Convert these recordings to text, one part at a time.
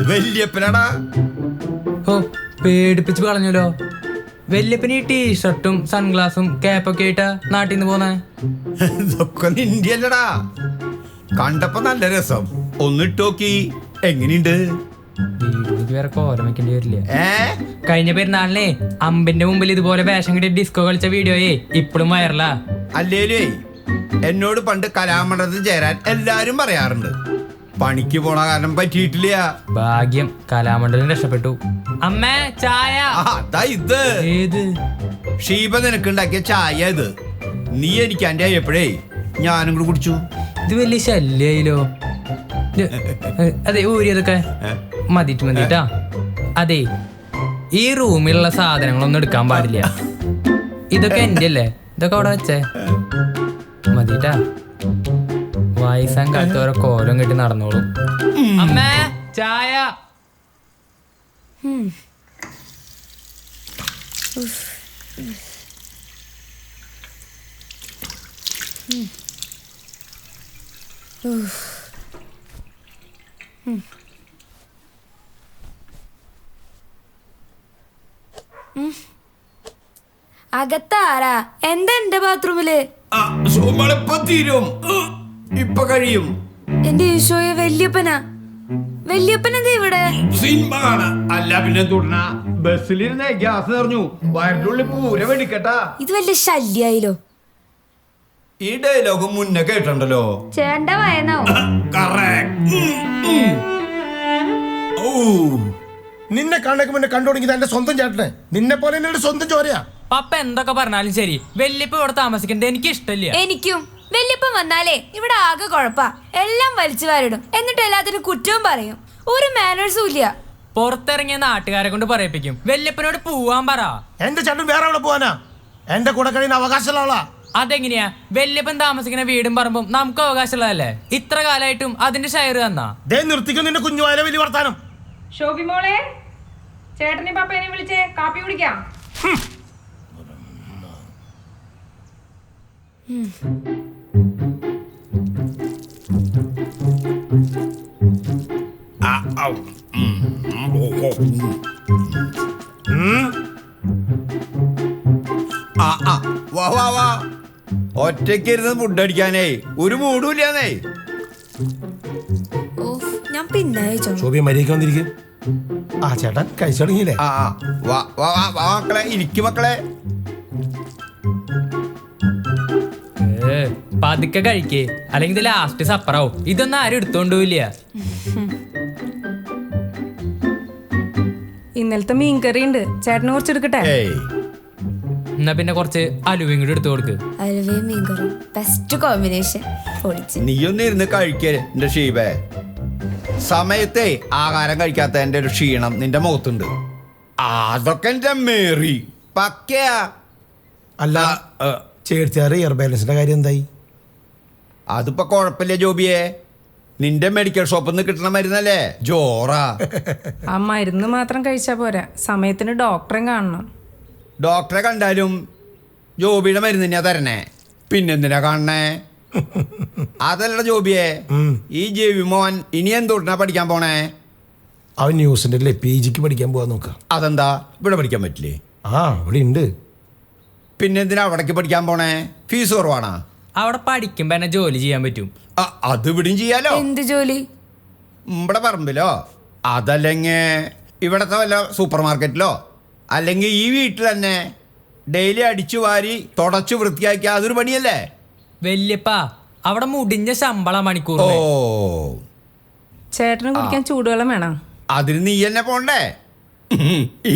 വല്യപ്പനാടാ. ഓ പേടിപ്പിച്ച് കളഞ്ഞല്ലോ. വല്യപ്പന് ഈ ടീഷർട്ടും സൺഗ്ലാസും ക്യാപ്പൊക്കെ ആയിട്ടാ നാട്ടിൽ നിന്ന് പോന്നെ. ഇതൊക്കെ നിന്റെ അല്ലടാ. കണ്ടപ്പോ നല്ല രസം. ഒന്നിട്ടോക്കി എങ്ങനെയുണ്ട്? വീട്ടിലേക്ക് വേറെ കോലം വെക്കേണ്ടി വരില്ല. കഴിഞ്ഞ പെരുന്നാളിനെ അമ്പിന്റെ മുമ്പിൽ ഇതുപോലെ വേഷം കിട്ടി ഡിസ്കോ കളിച്ച വീഡിയോയെ ഇപ്പോഴും വൈറലാ. അല്ലേലേ എന്നോട് പണ്ട് കലാമണ്ഡലത്തിൽ ചേരാൻ എല്ലാരും പറയാറുണ്ട്. പണിക്ക് പോണ കാരണം പറ്റിയിട്ടില്ല. ഭാഗ്യം കലാമണ്ഡലം രക്ഷപ്പെട്ടു. അമ്മേ ചായ. അതാ ഇത്. ഏത്? ഷീബ നിനക്കുണ്ടാക്കിയ ചായ ഇത്. നീ എനിക്ക് എന്റെ എപ്പോഴേ ഞാനും കൂടി കുടിച്ചു. ഇത് വലിയ ശല്യായില്ലോ. അതെ ഊരിയതൊക്കെ മതിട്ടാ. അതെ ഈ റൂമിലുള്ള സാധനങ്ങളൊന്നും എടുക്കാൻ പാടില്ല. ഇതൊക്കെ എന്റെ അല്ലേ. ഇതൊക്കെ അവിടെ വെച്ചേ മതിട്ടാ. വയസ്സാൻ കാലത്ത് ഓരോ കോലം കെട്ടി നടന്നോളും. അമ്മേ ചായ. അകത്താരാ? എന്താ എന്റെ ബാത്റൂമില്? തീരും. ഇപ്പൊ കഴിയും. എന്റെ ഈശോയെ, വല്യപ്പനാ. വല്യപ്പനെന്താ ഇവിടെ? സിനിമ കാണാ. അല്ല പിന്നെ തുടർന്ന ബസ്സിലിരുന്നേ ഗ്യാസ് നിറഞ്ഞു. വയറിനുള്ളിൽ പൂര വെടിക്കട്ടാ. ഇത് വലിയ ശല്യായില്ലോ. ഈ ഡയലോഗ് മുന്നേ കേട്ടുണ്ടല്ലോ. ചേണ്ട വയനാവും. നിന്നെ കണ്ടേക്ക് മുന്നേ കണ്ടുപിടിക്കുന്നത് എന്റെ സ്വന്തം ചേട്ടനെ. നിന്നെ പോലെ എന്റെ സ്വന്തം ചോരയാ. പപ്പ എന്തൊക്കെ പറഞ്ഞാലും ശരി, വല്യപ്പ ഇവിടെ താമസിക്കുന്നത് എനിക്ക് ഇഷ്ടമില്ല. എനിക്കും. വല്യപ്പൻ വന്നാലേ ഇവിടെ ആകെ കുഴപ്പാ. എല്ലാം വലിച്ചു വാരിടും. എന്നിട്ട് എല്ലാത്തിനും കുറ്റവും പറയും. ഒരു മാനേഴ്സും ഇല്ല. പുറത്തിറങ്ങിയ നാട്ടുകാരെ കൊണ്ട് പറയിപ്പിക്കും. വല്യപ്പനോട് പോവാൻ പറ. എന്റെ ചേട്ടൻ വേറെ എവിടെ പോവാനാ? എന്റെ കൂടെ കഴിയുന്ന അവകാശമുള്ള ആളാ. അതെങ്ങനെയാ? വല്യപ്പൻ താമസിക്കുന്ന വീടും പറമ്പും നമുക്ക് അവകാശമുള്ളതല്ലേ? ഇത്ര കാലമായിട്ടും അതിന്റെ ഷെയർ തന്നാ. നിർത്തിക്കും നിന്റെ കുഞ്ഞുവായ വലിയ വർത്താനം. ഷോബി മോളെ, ചേട്ടനെ പപ്പേനെ വിളിച്ചേ, കാപ്പി കുടിക്കാം. ഒറ്റയ്ക്ക് ഇരുന്ന് ഫുഡ് അടിക്കാനേ ഒരു മൂടുമില്ലാന്നേ. ഞാൻ പിന്നെ ശോഭി മര്യാദയ്ക്ക് വന്നിരിക്കും. ആ ചേട്ടൻ കഴിച്ചു തുടങ്ങിയില്ലേ? മക്കളെ ഇരിക്കും മക്കളെ. പതുക്കെ കഴിക്കേ, അല്ലെങ്കിൽ ലാസ്റ്റ് സപ്പറാവും. ഇതൊന്നും ആരും എടുത്തോണ്ടില്ല. ഇന്നലത്തെ മീൻകറി ഉണ്ട്, ചേട്ടന് കുറച്ച് എടുക്കട്ടെ? എന്നാ പിന്നെ കുറച്ച് അലുവയും കൂടി എടുത്തു കൊടുക്ക്. അലുവയും മീൻകറിയും ബെസ്റ്റ് കോമ്പിനേഷൻ. നീയൊന്നും ഇരുന്ന് കഴിക്കേ എന്റെ ഷീബേ. സമയത്തെ ആഹാരം കഴിക്കാത്ത എന്റെ ഒരു ക്ഷീണം നിന്റെ മുഖത്തുണ്ട്. അതൊക്കെ എന്റെ മേറി പക്കയാ. അല്ല ചേർച്ചാറ് ഇയർ ബാലൻസിന്റെ കാര്യം എന്തായി? അതിപ്പോ കുഴപ്പമില്ല ജോബിയെ. നിന്റെ മെഡിക്കൽ ഷോപ്പിൽ നിന്ന് കിട്ടണ മരുന്നല്ലേ ജോറാ. ആ മരുന്ന് മാത്രം കഴിച്ചാ പോരാ, സമയത്തിന് ഡോക്ടറെ കാണണം. ഡോക്ടറെ കണ്ടാലും ജോബിയുടെ മരുന്ന് തന്നെയാ തരണേ. പിന്നെന്തിനാ കാണണേ? അതല്ല ജോബിയെ, ഈ ജെവി മോൻ ഇനി എന്തൊട്ടാ പഠിക്കാൻ പോണേ? അവൻ ന്യൂസിന്റെ PGക്ക് പഠിക്കാൻ പോവാൻ നോക്കാം. അതെന്താ ഇവിടെ പഠിക്കാൻ പറ്റില്ലേ? ഇവിടെ ഉണ്ട്. പിന്നെന്തിനാ അവിടേക്ക് പഠിക്കാൻ പോണേ? ഫീസ് കുറവാണോ? അവിടെ പഠിക്കുമ്പോ തന്നെ ജോലി ചെയ്യാൻ പറ്റും. അത് ഇവിടെയും ചെയ്യാലോ. എന്ത് ജോലി? ഇവിടെ പറമ്പിലോ, അതല്ലെങ്കിൽ ഇവിടത്തെ വല്ല സൂപ്പർ മാർക്കറ്റിലോ, അല്ലെങ്കിൽ ഈ വീട്ടിൽ തന്നെ ഡെയിലി അടിച്ചു വാരി തുടച്ചു വൃത്തിയാക്കി. അതൊരു പണിയല്ലേ? വല്യപ്പ അവിടെ മുടിഞ്ഞ ശമ്പളം മണിക്കൂർ. ഓ, ചേട്ടന് കുടിക്കാൻ ചൂടുവെള്ളം വേണം. അതിന് നീ തന്നെ പോണ്ടേ?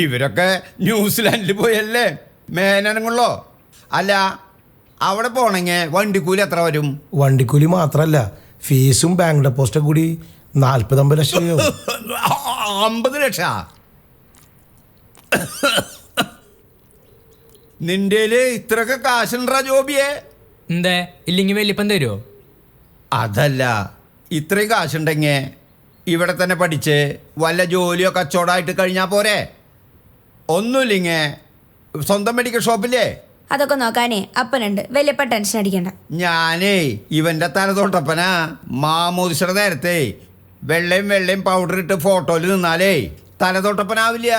ഇവരൊക്കെ ന്യൂസിലാൻഡിൽ പോയല്ലേ മേനനങ്ങളോ. അല്ല അവിടെ പോണെങ്കിൽ വണ്ടിക്കൂലി എത്ര വരും? വണ്ടിക്കൂലി മാത്രല്ല, ഫീസും ബാങ്ക് ഡെപ്പോസിറ്റും കൂടി 40-50 ലക്ഷം. 50 ലക്ഷ? നിന്റെ ഇത്രയൊക്കെ കാശുണ്ടാ ജോബിയെ? എന്തേ ഇല്ലെങ്കിൽ വല്യപ്പൻ തരുമോ? അതല്ല, ഇത്രയും കാശുണ്ടെങ്കിൽ ഇവിടെ തന്നെ പഠിച്ച് വല്ല ജോലിയോ കച്ചവടമായിട്ട് കഴിഞ്ഞാൽ പോരെ? ഒന്നുമില്ലെങ്കിൽ സ്വന്തം മെഡിക്കൽ ഷോപ്പില്ലേ? അതൊക്കെ നോക്കാനേ അപ്പനുണ്ട്, വല്യപ്പ ടെൻഷൻ അടിക്കണ്ട. ഞാനേ ഇവന്റെ തലതൊട്ടപ്പനാ. മാമോദിസയുടെ നേരത്തെ വെള്ളയും പൗഡർ ഇട്ട് ഫോട്ടോയിൽ നിന്നാലേ തലതൊട്ടപ്പനാവില്ല.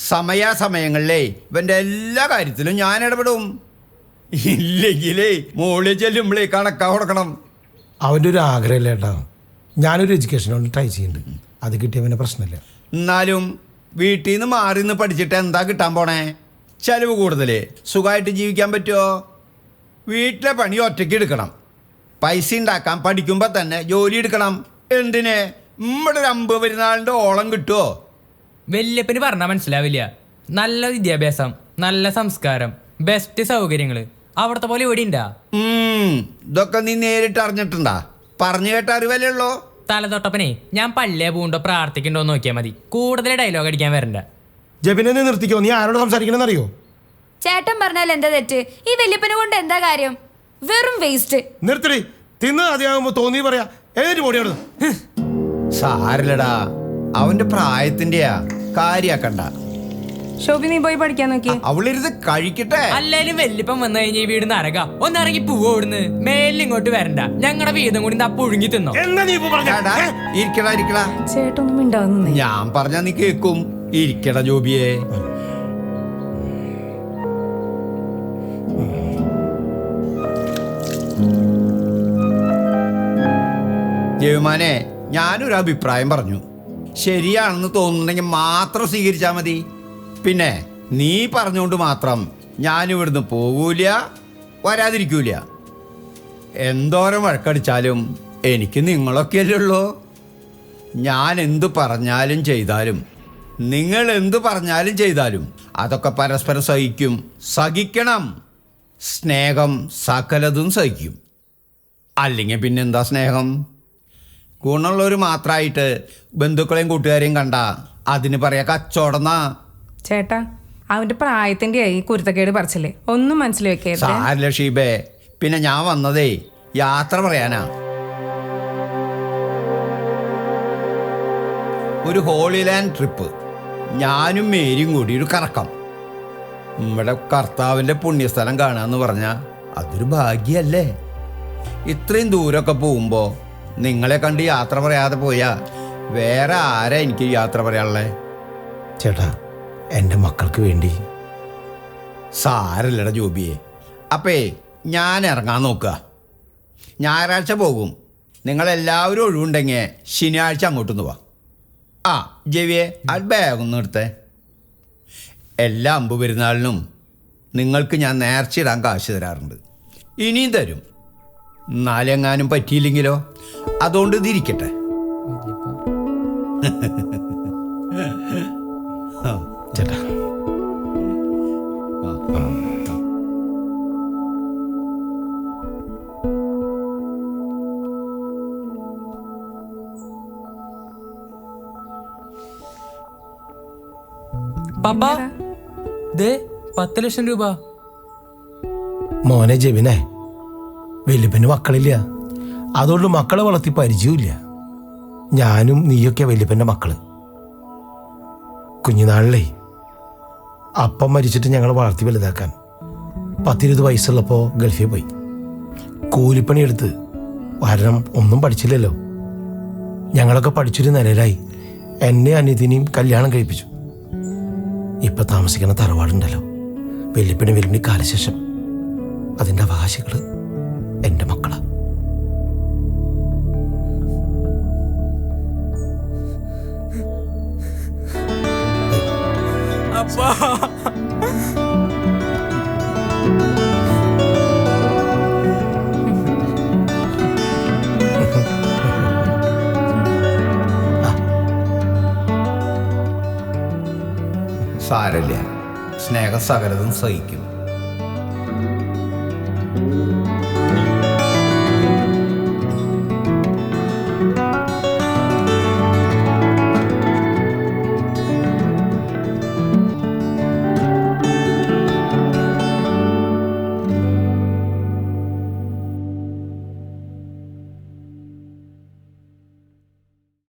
സമയാസമയങ്ങളിലേ ഇവൻ്റെ എല്ലാ കാര്യത്തിലും ഞാൻ ഇടപെടും. ഇല്ലെങ്കിലേ മോളിൽ ചെല്ലുമ്പോഴേ കണക്കാ കൊടുക്കണം. അവൻ്റെ ഒരു ആഗ്രഹമില്ല ഏട്ടാ. ഞാനൊരു എഡ്യൂക്കേഷൻ കൊണ്ട് ട്രൈ ചെയ്യുന്നുണ്ട്. അത് കിട്ടിയവനെ പ്രശ്നമില്ല. എന്നാലും വീട്ടിൽ നിന്ന് മാറി നിന്ന് പഠിച്ചിട്ട് എന്താ കിട്ടാൻ പോണേ? ചെലവ് കൂടുതൽ. സുഖമായിട്ട് ജീവിക്കാൻ പറ്റുമോ? വീട്ടിലെ പണി ഒറ്റയ്ക്ക് എടുക്കണം. പൈസ ഉണ്ടാക്കാൻ പഠിക്കുമ്പോൾ തന്നെ ജോലി എടുക്കണം. എന്തിന്? നമ്മുടെ ഒരു 50 പെരുന്നാളിൻ്റെ ഓളം കിട്ടുമോ? വല്യപ്പന് പറഞ്ഞാൽ മനസ്സിലാവില്ല. നല്ല വിദ്യാഭ്യാസം, നല്ല സംസ്കാരം, ബെസ്റ്റ് സൗകര്യങ്ങൾ അവിടുത്തെ പോലെ ഇവിടെ ഉണ്ടാ? ഇതൊക്കെ നീ നേരിട്ട് അറിഞ്ഞിട്ടുണ്ടാ? പറഞ്ഞു കേട്ട അറിവല്ലേ ഉള്ളൂ. തലതൊട്ടപ്പനെ ഞാൻ പള്ളിയെ പൂണ്ടോ പ്രാർത്ഥിക്കണ്ടോ നോക്കിയാൽ മതി. കൂടുതൽ ഡയലോഗ് അടിക്കാൻ വരണ്ട. ജബിനെ നീ നിർത്തിക്കോ. നീ ആരോട് സംസാരിക്കണമെന്ന് അറിയോ? ചേട്ടൻ പറഞ്ഞാൽ എന്താ തെറ്റ്? ഈ വല്യപ്പനെ കൊണ്ട് എന്താ കാര്യം? വെറും വേസ്റ്റ്. നിർത്തടി. തിന്ന് ആദ്യമാകുമ്പോ തോന്നി പറയാ. ഏത് പൊടിയോട് സാരില്ലടാ, അവന്റെ പ്രായത്തിന്റെയാ, കാര്യാക്കണ്ട. ശോഭി നീ പോയി പഠിക്കാൻ നോക്കി. അവളിരുന്ന് കഴിക്കട്ടെ. അല്ലേലും വല്യപ്പം വന്നു കഴിഞ്ഞാൽ ഈ വീട് നരക. ഒന്നിറങ്ങി പോവിടുന്ന്. മേലിൽ ഇങ്ങോട്ട് വരണ്ട. ഞങ്ങളുടെ വീതം കൂടി പുഴുങ്ങി തിന്നോ. എന്നാ നീ ഇപ്പൊ പറഞ്ഞ എടാ, ഇരിക്കടാ. ചേട്ടൊന്നും മിണ്ടാവുന്നേ. ഞാൻ പറഞ്ഞാ നീ കേക്കും. ഇരിക്കടാ ജോബിയെ. ജയമാനെ, ഞാനൊരു അഭിപ്രായം പറഞ്ഞു. ശരിയാണെന്ന് തോന്നുന്നുണ്ടെങ്കിൽ മാത്രം സ്വീകരിച്ചാൽ മതി. പിന്നെ നീ പറഞ്ഞുകൊണ്ട് മാത്രം ഞാനിവിടുന്ന് പോകൂല, വരാതിരിക്കൂല. എന്തോരം വഴക്കടിച്ചാലും എനിക്ക് നിങ്ങളൊക്കെയല്ലേ ഉള്ളൂ. ഞാൻ എന്തു പറഞ്ഞാലും ചെയ്താലും, നിങ്ങൾ എന്തു പറഞ്ഞാലും ചെയ്താലും അതൊക്കെ പരസ്പരം സഹിക്കണം. സ്നേഹം സകലതും സഹിക്കും. അല്ലെങ്കിൽ പിന്നെന്താ സ്നേഹം? ഗുണമുള്ളവർ മാത്രമായിട്ട് ബന്ധുക്കളെയും കൂട്ടുകാരെയും കണ്ട അതിന് പറയാ കച്ചവടന്നാ. ചേട്ടാ അവന്റെ പ്രായത്തിന്റെ ഈ കുരുത്തക്കേട് പറിച്ചില്ലേ, ഒന്നും മനസ്സിൽ വെക്കരുത്. സാരില്ല ഷീബേ. പിന്നെ ഞാൻ വന്നതേ യാത്ര പറയാനാ. ഒരു ഹോളി ലാൻഡ് ട്രിപ്പ്. ഞാനും മേരിയും കൂടി ഒരു കറക്കം. നമ്മുടെ കർത്താവിൻ്റെ പുണ്യസ്ഥലം കാണാന്ന് പറഞ്ഞാൽ അതൊരു ഭാഗ്യല്ലേ? ഇത്രയും ദൂരമൊക്കെ പോകുമ്പോൾ നിങ്ങളെ കണ്ട് യാത്ര പറയാതെ പോയാ വേറെ ആരാ എനിക്ക് യാത്ര പറയാനുള്ളേ? ചേട്ടാ, എൻ്റെ മക്കൾക്ക് വേണ്ടി. സാരല്ലട ജോബിയെ. അപ്പേ ഞാൻ ഇറങ്ങാൻ നോക്കുക. ഞായറാഴ്ച പോകും. നിങ്ങളെല്ലാവരും ഒഴിവുണ്ടെങ്കിൽ ശനിയാഴ്ച അങ്ങോട്ടൊന്ന് പോവാം. ആ ജവിയെ, അത് ബാഗൊന്നും എടുത്തേ. എല്ലാ 50 പെരുന്നാളിനും നിങ്ങൾക്ക് ഞാൻ നേർച്ചയിടാൻ കാശ് തരാറുണ്ട്. ഇനിയും തരും. നാലെങ്ങാനും പറ്റിയില്ലെങ്കിലോ? അതുകൊണ്ട് ഇതിരിക്കട്ടെ. ചേട്ടാ, പപ്പ ദേ 10 ലക്ഷം രൂപ. മോനെ ജബിനെ, വല്യപ്പന് മക്കളില്ല. അതുകൊണ്ട് മക്കളെ വളർത്തി പരിചയമില്ല. ഞാനും നീയൊക്കെ വല്യപ്പൻ്റെ മക്കള്. കുഞ്ഞുനാളിലേ അപ്പം മരിച്ചിട്ട് ഞങ്ങൾ വളർത്തി വലുതാക്കാൻ 10-20 വയസ്സുള്ളപ്പോൾ ഗൾഫിൽ പോയി കൂലിപ്പണിയെടുത്ത്. കാരണം ഒന്നും പഠിച്ചില്ലല്ലോ. ഞങ്ങളൊക്കെ പഠിച്ചൊരു നിലയിലായി. എന്നെ അനിയത്തിനെയും കല്യാണം കഴിപ്പിച്ചു. ഇപ്പം താമസിക്കുന്ന തറവാടുണ്ടല്ലോ, വല്യപ്പന് വലിയ കാലശേഷം അതിൻ്റെ അവകാശികൾ എൻ്റെ മക്കളാ. സാരല്ല, സ്നേഹം സകലതും സഹിക്കും.